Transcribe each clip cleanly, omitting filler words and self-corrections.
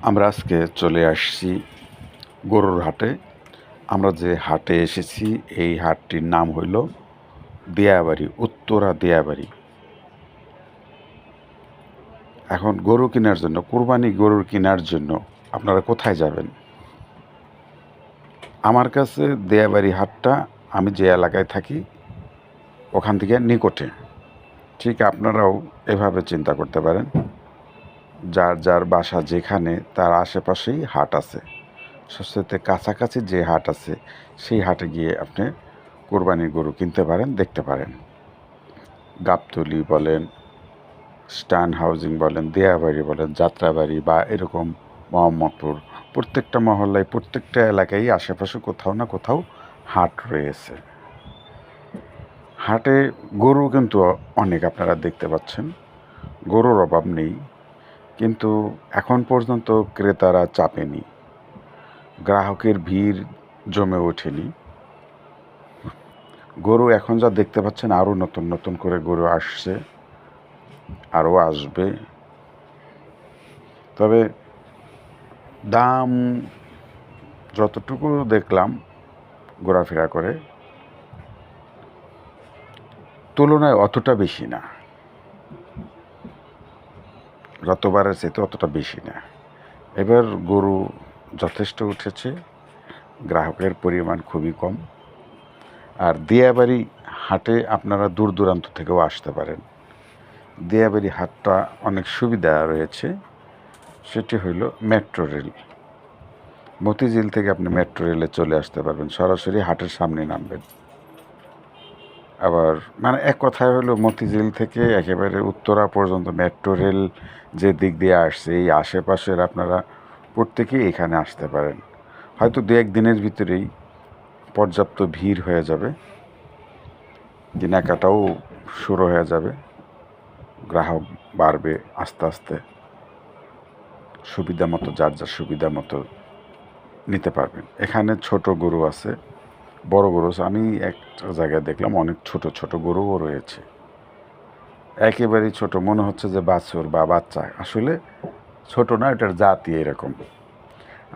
আমরা আজকে চলে আসছি গরুর হাটে। আমরা যে হাটে এসেছি এই হাটটির নাম হইল দিয়াবাড়ি, উত্তরা দিয়াবাড়ি। এখন গরু কেনার জন্য, কুরবানি গরুর কেনার জন্য আপনারা কোথায় যাবেন? আমার কাছে দিয়াবাড়ি হাটটা, আমি যে এলাকায় থাকি ওখান থেকে নিকটে। ঠিক আপনারাও এভাবে চিন্তা করতে পারেন, যার যার বাসা যেখানে তার আশেপাশেই হাট আছে। সবচেয়ে কাছাকাছি যে হাট আছে সেই হাটে গিয়ে আপনি কোরবানির গরু কিনতে পারেন, দেখতে পারেন। গাবতলী বলেন, স্টান হাউজিং বলেন, দিয়াবাড়ি বলেন, যাত্রাবাড়ি বা এরকম মোহাম্মদপুর, প্রত্যেকটা মহল্লায়, প্রত্যেকটা এলাকায় আশেপাশে কোথাও না কোথাও হাট রয়েছে। হাটে গরু কিন্তু অনেক আপনারা দেখতে পাচ্ছেন, গরুর অভাব নেই, কিন্তু এখন পর্যন্ত ক্রেতারা চাপেনি, গ্রাহকের ভিড় জমে ওঠেনি। গরু এখন যা দেখতে পাচ্ছেন, আরও নতুন নতুন করে গরু আসছে, আরও আসবে। তবে দাম যতটুকু দেখলাম ঘোরাফেরা করে, তুলনায় অতটা বেশি না, গতবারের চেয়ে অতটা বেশি না। এবার গরু যথেষ্ট উঠেছে, গ্রাহকের পরিমাণ খুবই কম। আর দিয়াবাড়ি হাটে আপনারা দূর দূরান্ত থেকেও আসতে পারেন। দিয়াবাড়ি হাটটা অনেক সুবিধা রয়েছে, সেটি হইল মেট্রো রেল। মতিঝিল থেকে আপনি মেট্রো রেলে চলে আসতে পারবেন, সরাসরি হাটের সামনে নামবেন। আবার মানে এক কথায় হলো, মতিঝিল থেকে একেবারে উত্তরা পর্যন্ত মেট্রো রেল যে দিক দিয়ে আসছে, এই আশেপাশের আপনারা প্রত্যেকেই এখানে আসতে পারেন। হয়তো দু একদিনের ভিতরেই পর্যাপ্ত ভিড় হয়ে যাবে, কেনাকাটাও শুরু হয়ে যাবে, গ্রাহক বাড়বে আস্তে আস্তে। সুবিধা মতো, যার যার সুবিধা মতো নিতে পারবেন। এখানে ছোট গরু আছে, বড় গরু আছে। আমি একটা জায়গায় দেখলাম অনেক ছোট ছোট গরুও রয়েছে, একেবারেই ছোট, মনে হচ্ছে যে বাছুর বা বাচ্চা, আসলে ছোট না, এটার জাতি এরকম।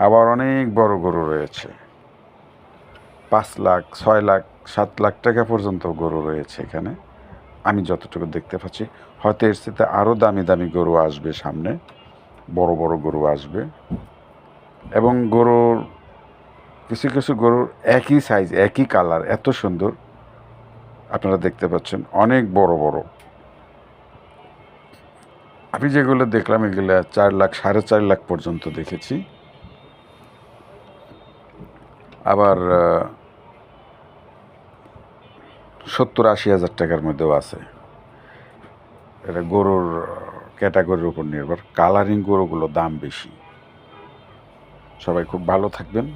আবার অনেক বড় গরু রয়েছে, 5 লাখ, 6 লাখ, 7 লাখ টাকা পর্যন্ত গরু রয়েছে এখানে, আমি যতটুকু দেখতে পাচ্ছি। হয়তো এর সাথে আরও দামি দামি গরু আসবে সামনে, বড় বড় গরু আসবে। এবং গরুর কিছু কিছু গরুর একই সাইজ, একই কালার, এত সুন্দর আপনারা দেখতে পাচ্ছেন, অনেক বড় বড়। আমি যেগুলো দেখলাম এগুলো 4 লাখ, 4.5 লাখ পর্যন্ত দেখেছি। আবার 70-80 হাজার টাকার মধ্যেও আছে। এটা গরুর ক্যাটাগরির উপর নির্ভর, কালারিং গরুগুলো দাম বেশি। সবাই খুব ভালো থাকবেন।